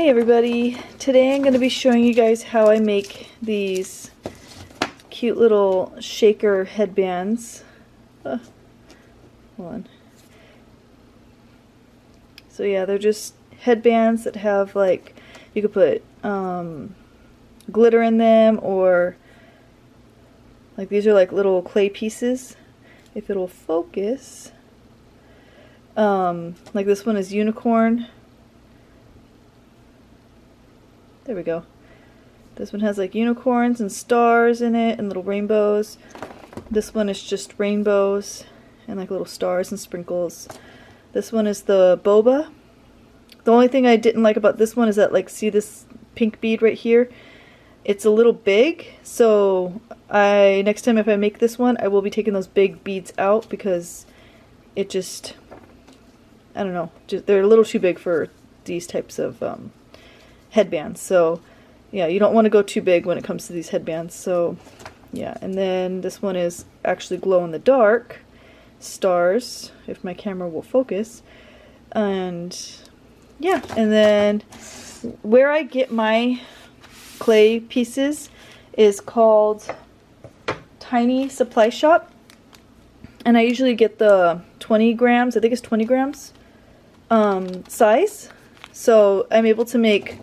Hey everybody, today I'm going to be showing you guys how I make these cute little shaker headbands. Hold on. So yeah, they're just headbands that have like, you could put glitter in them, or like these are like little clay pieces, if it'll focus. Like this one is unicorn. There we go. This one has like unicorns and stars in it and little rainbows. This one is just rainbows and like little stars and sprinkles. This one is the boba. The only thing I didn't like about this one is that, like, see this pink bead right here? It's a little big, so next time if I make this one, I will be taking those big beads out because it just, I don't know, they're a little too big for these types of headbands. So yeah, you don't want to go too big when it comes to these headbands. So yeah, and then this one is actually glow in the dark stars, if my camera will focus. And yeah, and then where I get my clay pieces is called Tiny Supply Shop, and I usually get the 20 grams, I think it's 20 grams size. So I'm able to make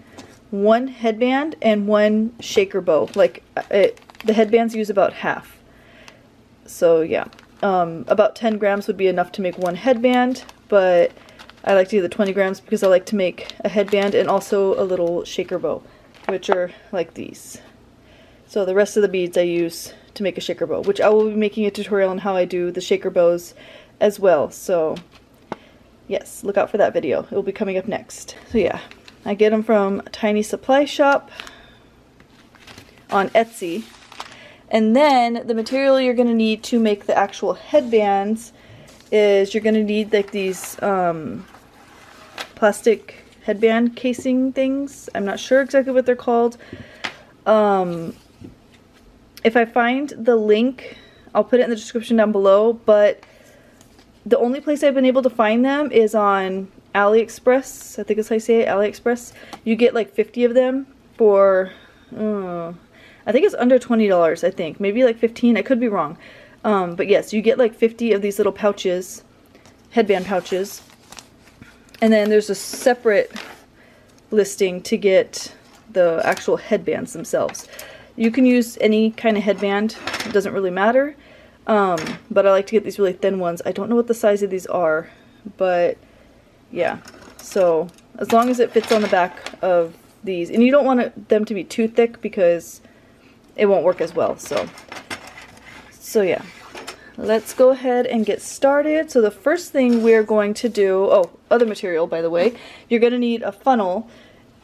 one headband and one shaker bow. Like the headbands use about half. So yeah, about 10 grams would be enough to make one headband, but I like to do the 20 grams because I like to make a headband and also a little shaker bow, which are like these. So the rest of the beads I use to make a shaker bow, which I will be making a tutorial on how I do the shaker bows as well. So yes, look out for that video. It will be coming up next. So yeah, I get them from Tiny Supply Shop on Etsy. And then the material you're going to need to make the actual headbands is you're going to need like these plastic headband casing things. I'm not sure exactly what they're called. If I find the link, I'll put it in the description down below, but the only place I've been able to find them is on AliExpress. I think that's how you say it, AliExpress. You get like 50 of them for, I think it's under $20, I think. Maybe like 15, I could be wrong. But yes, you get like 50 of these little pouches, headband pouches. And then there's a separate listing to get the actual headbands themselves. You can use any kind of headband, it doesn't really matter. But I like to get these really thin ones. I don't know what the size of these are, but yeah. So as long as it fits on the back of these, and you don't want them to be too thick because it won't work as well. So yeah, let's go ahead and get started. So the first thing we're going to do, oh, other material by the way, you're going to need a funnel.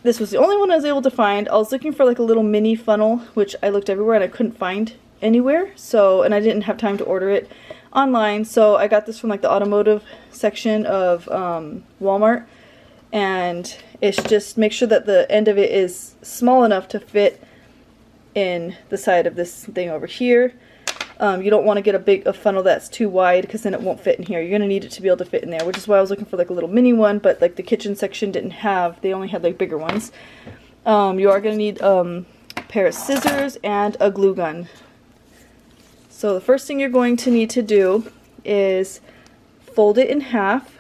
This was the only one I was able to find. I was looking for like a little mini funnel, which I looked everywhere and I couldn't find anywhere. So, and I didn't have time to order it online. So I got this from like the automotive section of Walmart. And it's just, make sure that the end of it is small enough to fit in the side of this thing over here. You don't want to get a funnel that's too wide because then it won't fit in here. You're going to need it to be able to fit in there, which is why I was looking for like a little mini one, but like the kitchen section didn't have, they only had like bigger ones. You are going to need a pair of scissors and a glue gun. So the first thing you're going to need to do is fold it in half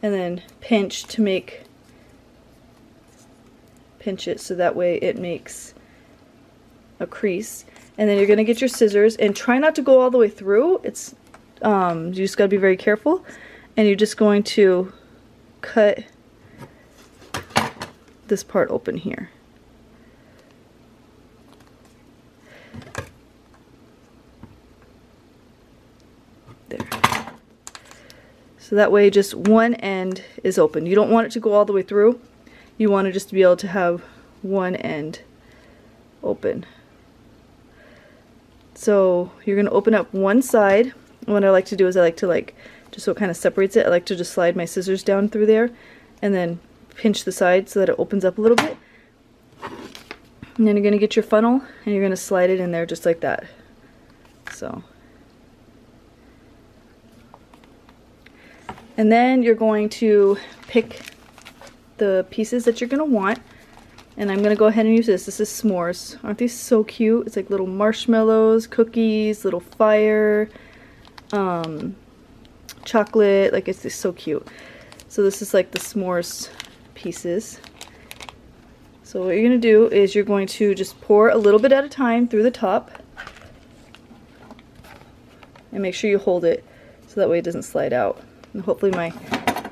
and then pinch it so that way it makes a crease. And then you're going to get your scissors and try not to go all the way through. It's you just got to be very careful, and you're just going to cut this part open here. There. So that way just one end is open. You don't want it to go all the way through. You want to just be able to have one end open. So you're going to open up one side. What I like to do is I like to just so it kind of separates it, I like to just slide my scissors down through there and then pinch the side so that it opens up a little bit. And then you're going to get your funnel and you're going to slide it in there just like that. So And then you're going to pick the pieces that you're going to want. And I'm going to go ahead and use this. This is s'mores. Aren't these so cute? It's like little marshmallows, cookies, little fire, chocolate. Like, it's just so cute. So this is like the s'mores pieces. So what you're going to do is you're going to just pour a little bit at a time through the top. And make sure you hold it so that way it doesn't slide out. And hopefully my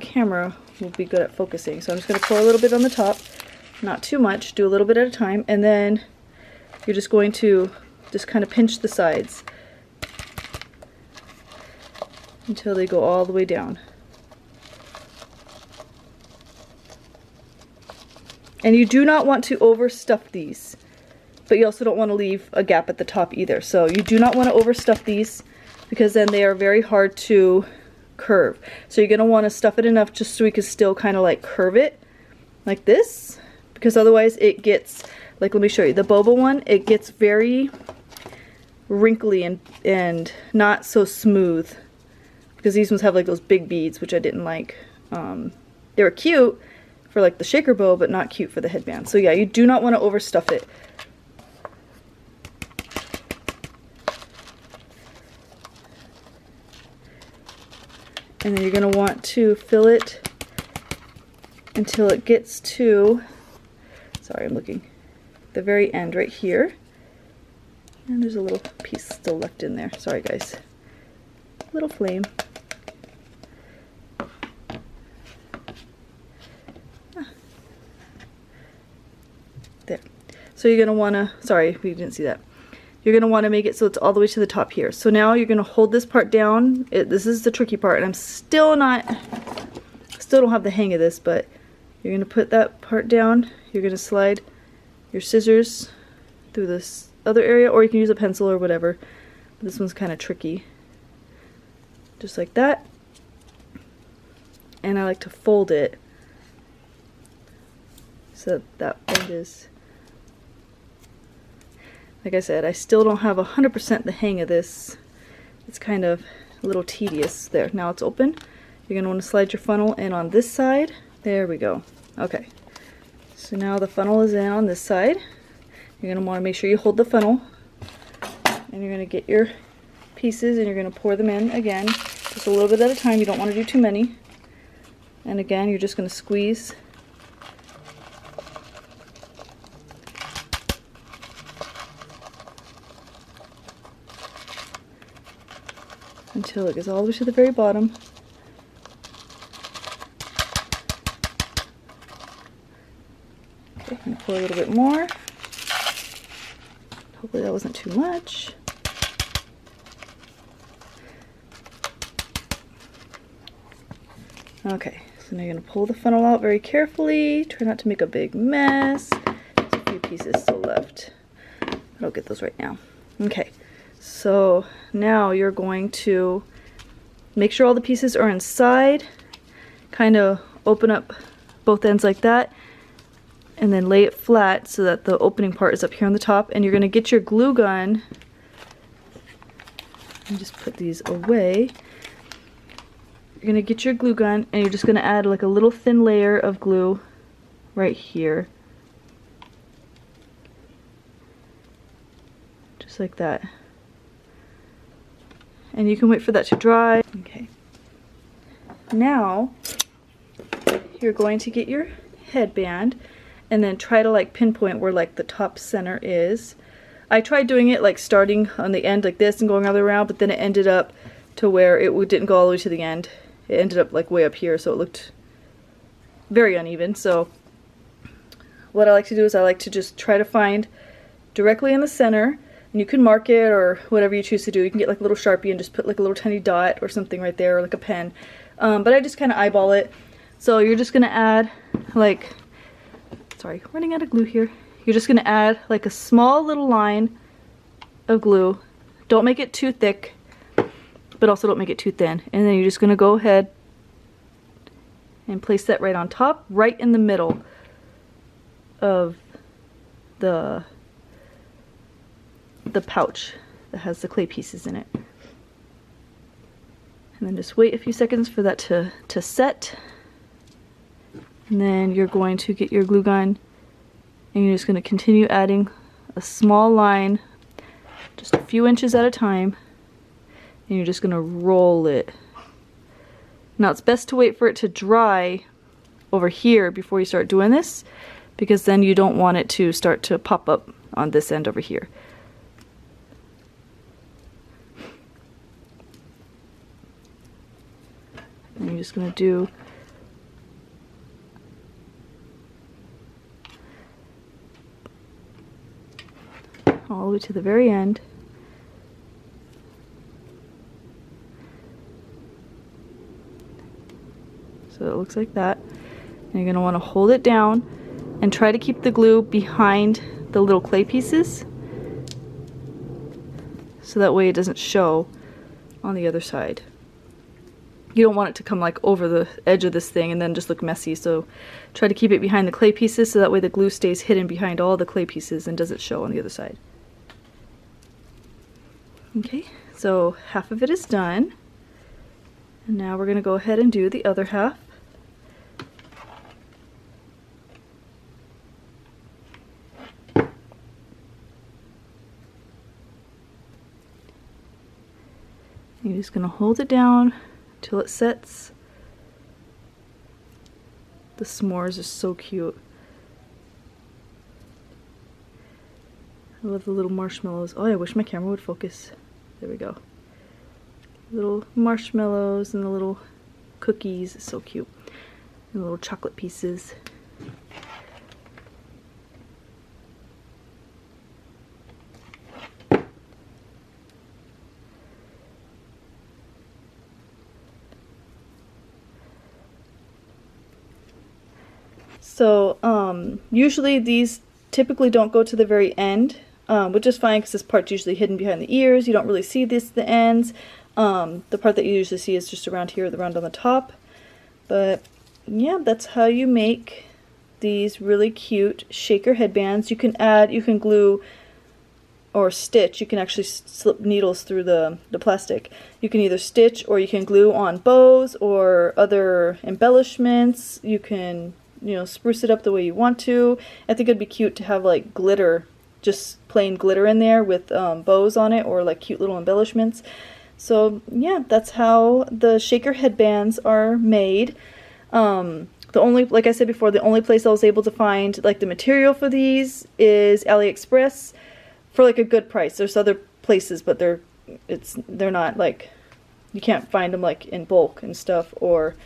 camera will be good at focusing. So I'm just going to pour a little bit on the top. Not too much. Do a little bit at a time. And then you're just going to just kind of pinch the sides until they go all the way down. And you do not want to overstuff these, but you also don't want to leave a gap at the top either. So you do not want to overstuff these because then they are very hard to curve. So you're going to want to stuff it enough just so we can still kind of like curve it like this, because otherwise it gets, like, let me show you, the boba one, it gets very wrinkly and not so smooth, because these ones have like those big beads, which I didn't like. They were cute for like the shaker bow, but not cute for the headband. So yeah, you do not want to overstuff it. And then you're going to want to fill it until it gets to, sorry, I'm looking, the very end right here. And there's a little piece still left in there. Sorry guys. Little flame. There. So you're going to want to, sorry if you didn't see that. You're going to want to make it so it's all the way to the top here. So now you're going to hold this part down. This is the tricky part, and I'm still don't have the hang of this, but you're going to put that part down. You're going to slide your scissors through this other area, or you can use a pencil or whatever. This one's kind of tricky. Just like that. And I like to fold it so that end is, like I said, I still don't have 100% the hang of this. It's kind of a little tedious. There, now it's open. You're going to want to slide your funnel in on this side. There we go. Okay. So now the funnel is in on this side. You're going to want to make sure you hold the funnel. And you're going to get your pieces and you're going to pour them in again. Just a little bit at a time. You don't want to do too many. And again, you're just going to squeeze until it gets all the way to the very bottom. Okay, I'm going to pour a little bit more. Hopefully that wasn't too much. Okay, so now you're going to pull the funnel out very carefully. Try not to make a big mess. There's a few pieces still left. I'll get those right now. Okay. So now you're going to make sure all the pieces are inside, kind of open up both ends like that, and then lay it flat so that the opening part is up here on the top. And you're going to get your glue gun and just put these away. You're going to get your glue gun and you're just going to add like a little thin layer of glue right here. Just like that. And you can wait for that to dry. Okay. Now, you're going to get your headband and then try to like pinpoint where like the top center is. I tried doing it like starting on the end like this and going all the way around, but then it ended up to where it didn't go all the way to the end. It ended up like way up here, so it looked very uneven. So what I like to do is I like to just try to find directly in the center. And you can mark it or whatever you choose to do. You can get like a little Sharpie and just put like a little tiny dot or something right there, or like a pen. But I just kind of eyeball it. So you're just going to add like, sorry, running out of glue here. You're just going to add like a small little line of glue. Don't make it too thick, but also don't make it too thin. And then you're just going to go ahead and place that right on top, right in the middle of the pouch that has the clay pieces in it. And then just wait a few seconds for that to set. And then you're going to get your glue gun and you're just going to continue adding a small line, just a few inches at a time, and you're just going to roll it. Now it's best to wait for it to dry over here before you start doing this, because then you don't want it to start to pop up on this end over here. And you're just going to do all the way to the very end. So it looks like that. And you're going to want to hold it down and try to keep the glue behind the little clay pieces, so that way it doesn't show on the other side. You don't want it to come like over the edge of this thing and then just look messy, so try to keep it behind the clay pieces so that way the glue stays hidden behind all the clay pieces and doesn't show on the other side. Okay, so half of it is done, and now we're going to go ahead and do the other half. You're just going to hold it down till it sets. The s'mores are so cute. I love the little marshmallows. Oh, I wish my camera would focus. There we go. Little marshmallows and the little cookies. It's so cute. And the little chocolate pieces. So usually these typically don't go to the very end, which is fine because this part's usually hidden behind the ears. You don't really see the ends. The part that you usually see is just around here, around on the top. But yeah, that's how you make these really cute shaker headbands. You can glue or stitch. You can actually slip needles through the plastic. You can either stitch or you can glue on bows or other embellishments. You can, you know, spruce it up the way you want to. I think it'd be cute to have like glitter, just plain glitter in there with bows on it, or like cute little embellishments. So yeah, that's how the shaker headbands are made. Like I said before, the only place I was able to find like the material for these is AliExpress for like a good price. There's other places, but they're not like, you can't find them like in bulk and stuff, or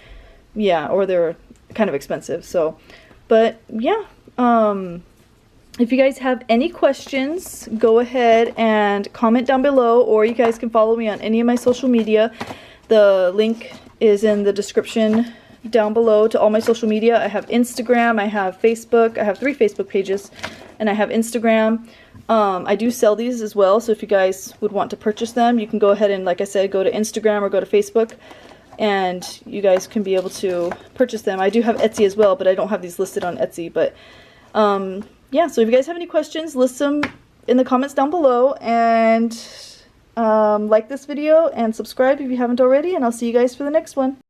yeah, or they're kind of expensive. So, but yeah, if you guys have any questions, go ahead and comment down below, or you guys can follow me on any of my social media. The link is in the description down below to all my social media. I have Instagram, I have Facebook, I have 3 Facebook pages, and I have Instagram. I do sell these as well, so if you guys would want to purchase them, you can go ahead and, like I said, go to Instagram or go to Facebook, and you guys can be able to purchase them. I do have Etsy as well, but I don't have these listed on Etsy. But yeah, so if you guys have any questions, list them in the comments down below, and like this video and subscribe if you haven't already, and I'll see you guys for the next one.